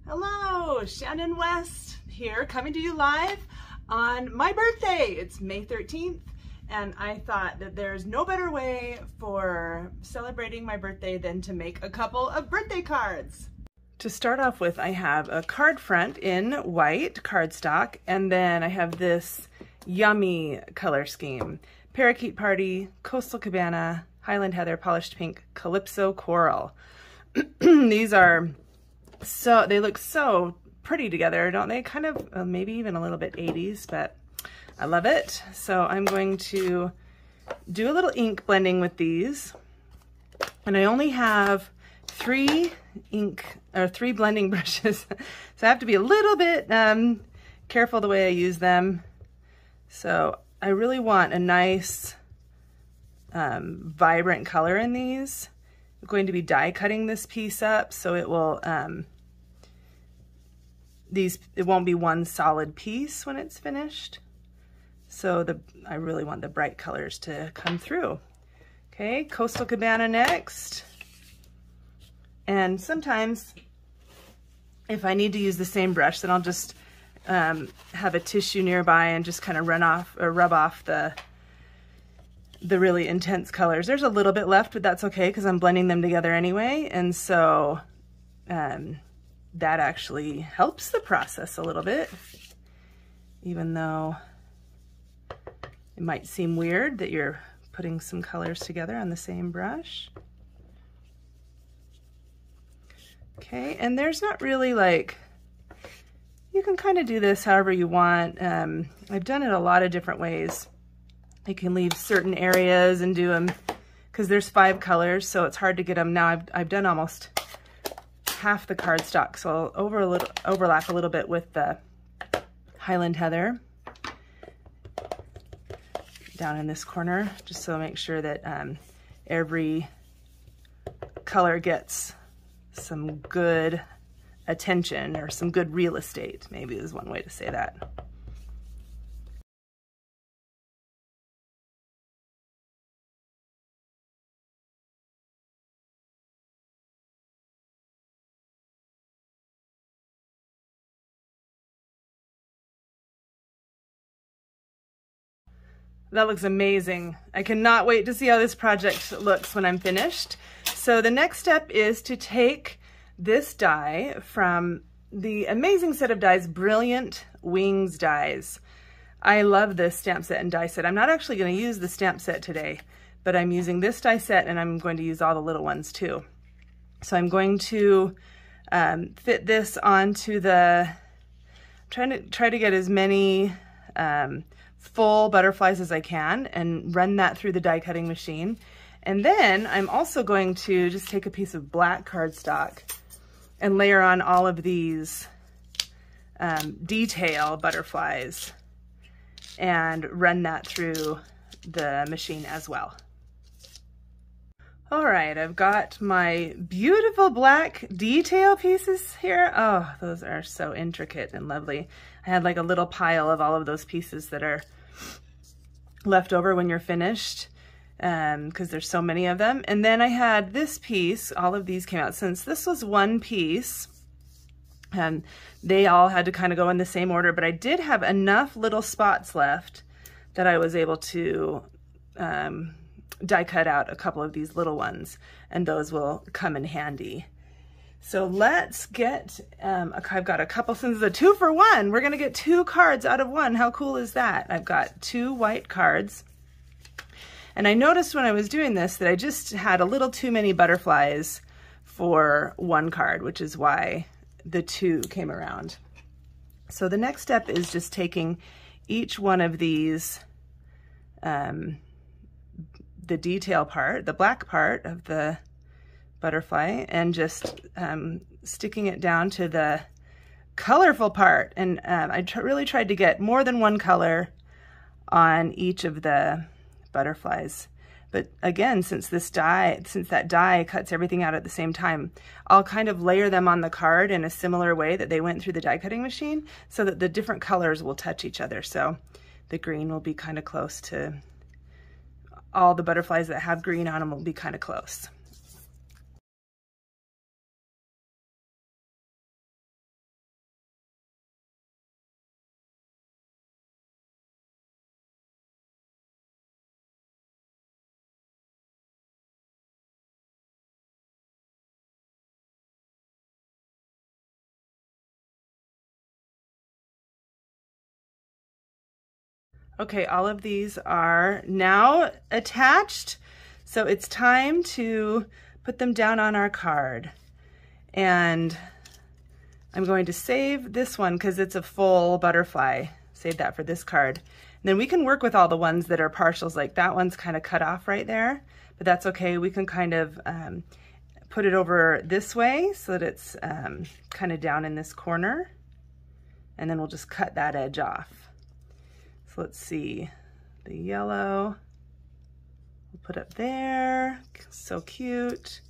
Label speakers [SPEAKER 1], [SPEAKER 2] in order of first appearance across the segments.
[SPEAKER 1] Hello, Shannon West here, coming to you live on my birthday. It's May 13th, and I thought that there's no better way for celebrating my birthday than to make a couple of birthday cards. To start off with, I have a card front in white cardstock, and then I have this yummy color scheme. Parakeet Party, Coastal Cabana, Highland Heather, Polished Pink, Calypso Coral. These are they look so pretty together, don't they? Kind of maybe even a little bit 80s, but I love it. So I'm going to do a little ink blending with these. And I only have three blending brushes. So I have to be a little bit careful the way I use them. So I really want a nice vibrant color in these. I'm going to be die cutting this piece up, so it will it won't be one solid piece when it's finished. So I really want the bright colors to come through. Okay, Coastal Cabana next. And sometimes if I need to use the same brush, then I'll just have a tissue nearby and just kind of rub off the really intense colors. There's a little bit left, but that's okay because I'm blending them together anyway. And so that actually helps the process a little bit, even though it might seem weird that you're putting some colors together on the same brush. Okay, and there's not really like, you can kind of do this however you want. I've done it a lot of different ways. You can leave certain areas and do them, because there's 5 colors, so it's hard to get them. Now I've done almost half the cardstock, so I'll overlap a little bit with the Highland Heather down in this corner, just so make sure that every color gets some good attention, or some good real estate, maybe is one way to say that. That looks amazing. I cannot wait to see how this project looks when I'm finished. So the next step is to take this die from the amazing set of dies, Brilliant Wings dies. I love this stamp set and die set. I'm not actually going to use the stamp set today, but I'm using this die set, and I'm going to use all the little ones too. So I'm going to fit this onto try to get as many full butterflies as I can and run that through the die cutting machine. And then I'm also going to just take a piece of black cardstock and layer on all of these detail butterflies and run that through the machine as well. All right, I've got my beautiful black detail pieces here. Oh, those are so intricate and lovely. I had like a little pile of all of those pieces that are left over when you're finished, because there's so many of them. And then I had this piece, all of these came out. Since this was one piece, and they all had to kind of go in the same order, but I did have enough little spots left that I was able to die cut out a couple of these little ones, and those will come in handy. So let's get, I've got a couple, since it's a 2-for-1, we're gonna get 2 cards out of 1. How cool is that? I've got 2 white cards. And I noticed when I was doing this that I just had a little too many butterflies for 1 card, which is why the 2 came around. So the next step is just taking each one of these, the detail part, the black part of the butterfly, and just sticking it down to the colorful part. And I really tried to get more than 1 color on each of the butterflies. But again, since that die cuts everything out at the same time, I'll kind of layer them on the card in a similar way that they went through the die cutting machine, so that the different colors will touch each other. So the green will be kind of close to, all the butterflies that have green on them will be kind of close. Okay, all of these are now attached. So it's time to put them down on our card. And I'm going to save this one because it's a full butterfly. Save that for this card. And then we can work with all the ones that are partials, like that one's kind of cut off right there, but that's okay. We can kind of put it over this way so that it's kind of down in this corner. And then we'll just cut that edge off. So let's see, the yellow, we'll put up there, so cute.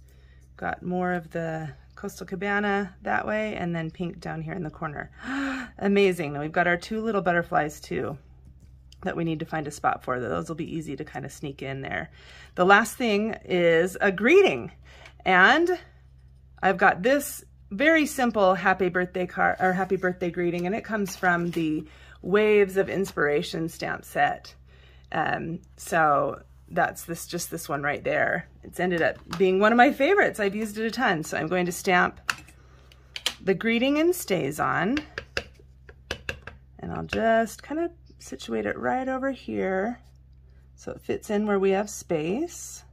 [SPEAKER 1] Got more of the Coastal Cabana that way, and then pink down here in the corner. Amazing. Now we've got our two little butterflies too that we need to find a spot for. Those will be easy to kind of sneak in there. The last thing is a greeting. And I've got this very simple happy birthday card or happy birthday greeting, and it comes from the Waves of Inspiration stamp set. So that's just this one right there. It's ended up being one of my favorites. I've used it a ton. So I'm going to stamp the greeting in StazOn, and I'll just kind of situate it right over here so it fits in where we have space.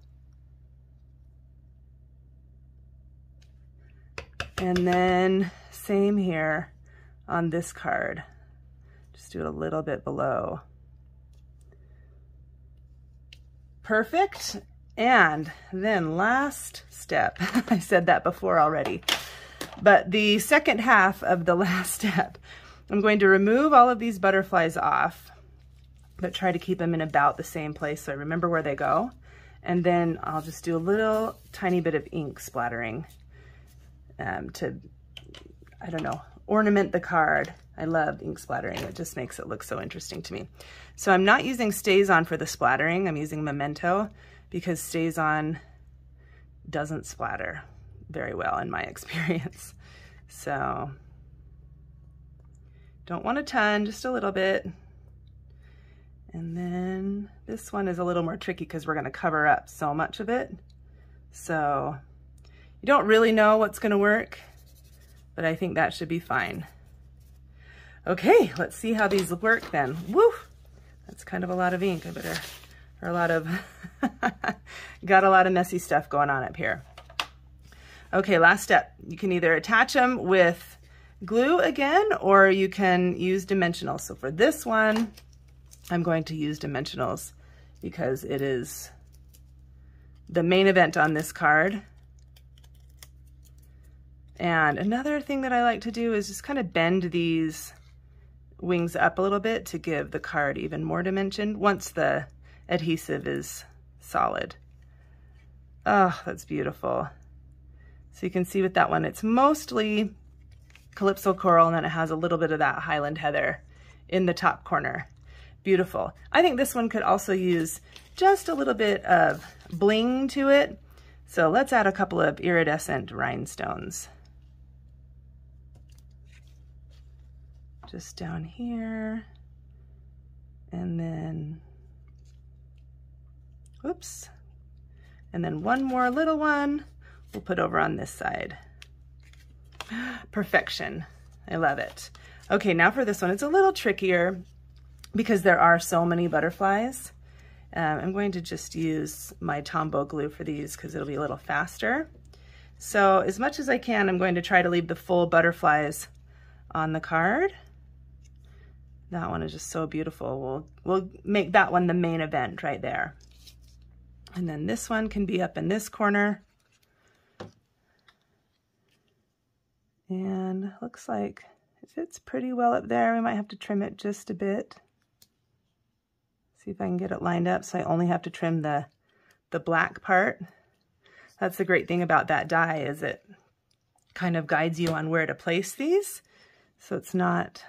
[SPEAKER 1] And then same here on this card. Just do it a little bit below. Perfect. And then last step, I said that before already, but the second half of the last step, I'm going to remove all of these butterflies off, but try to keep them in about the same place so I remember where they go. And then I'll just do a little tiny bit of ink splattering to, I don't know, ornament the card. I love ink splattering. It just makes it look so interesting to me. So I'm not using StazOn for the splattering. I'm using Memento because StazOn doesn't splatter very well in my experience. So don't want a ton, just a little bit. And then this one is a little more tricky because we're going to cover up so much of it. So you don't really know what's going to work, but I think that should be fine. Okay, let's see how these work then. Woo! That's kind of a lot of ink. I better, or a lot of, got a lot of messy stuff going on up here. Okay, last step. You can either attach them with glue again, or you can use dimensionals. So for this one, I'm going to use dimensionals because it is the main event on this card. And another thing that I like to do is just kind of bend these wings up a little bit to give the card even more dimension once the adhesive is solid. Oh, that's beautiful. So you can see with that one, it's mostly Calypso Coral, and then it has a little bit of that Highland Heather in the top corner. Beautiful. I think this one could also use just a little bit of bling to it. So let's add a couple of iridescent rhinestones. Just down here, and then, whoops, and then one more little one we'll put over on this side. Perfection. I love it. Okay, now for this one, it's a little trickier because there are so many butterflies. I'm going to just use my Tombow glue for these because it'll be a little faster. So as much as I can, I'm going to try to leave the full butterflies on the card. That one is just so beautiful. We'll make that one the main event right there. And then this one can be up in this corner. And looks like it fits pretty well up there. We might have to trim it just a bit. See if I can get it lined up so I only have to trim the black part. That's the great thing about that die, is it kind of guides you on where to place these. So it's not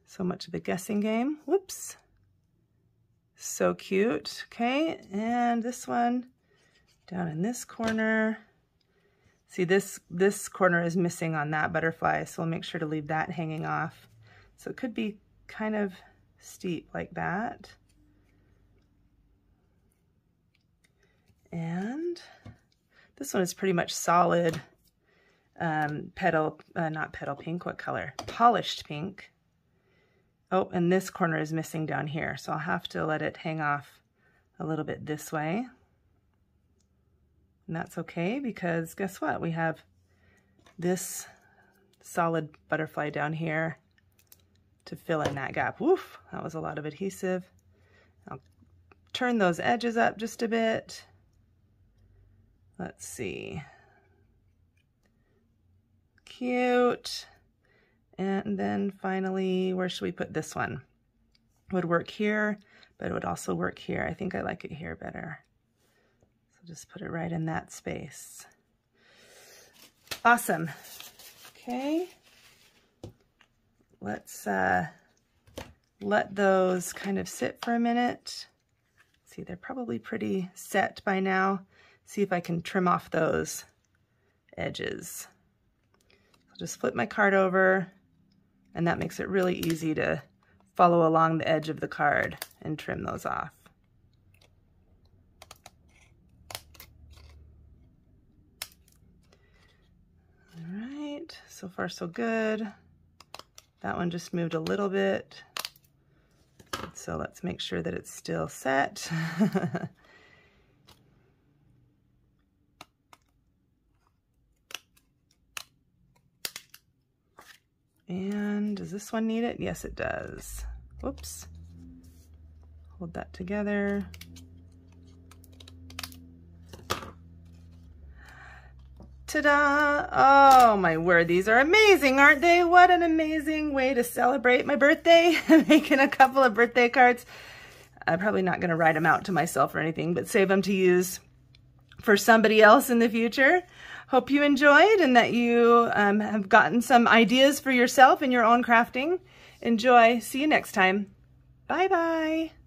[SPEAKER 1] so much of a guessing game. Whoops. So cute. Okay, and this one down in this corner. See, this corner is missing on that butterfly, so we'll make sure to leave that hanging off. So it could be kind of steep like that. And this one is pretty much solid not petal pink, what color? Polished pink. Oh, and this corner is missing down here, so I'll have to let it hang off a little bit this way. And that's okay, because guess what? We have this solid butterfly down here to fill in that gap. Woof, that was a lot of adhesive. I'll turn those edges up just a bit. Let's see. Cute. And then finally, where should we put this one? Would work here, but it would also work here. I think I like it here better. So just put it right in that space. Awesome. Okay. Let's let those kind of sit for a minute. See, they're probably pretty set by now. See if I can trim off those edges. I'll just flip my card over, and that makes it really easy to follow along the edge of the card and trim those off. All right, so far so good. That one just moved a little bit. So let's make sure that it's still set. And does this one need it? Yes, it does. Whoops. Hold that together. Ta-da! Oh my word, these are amazing, aren't they? What an amazing way to celebrate my birthday. Making a couple of birthday cards. I'm probably not going to write them out to myself or anything, but save them to use for somebody else in the future. Hope you enjoyed and that you have gotten some ideas for yourself in your own crafting. Enjoy. See you next time. Bye-bye.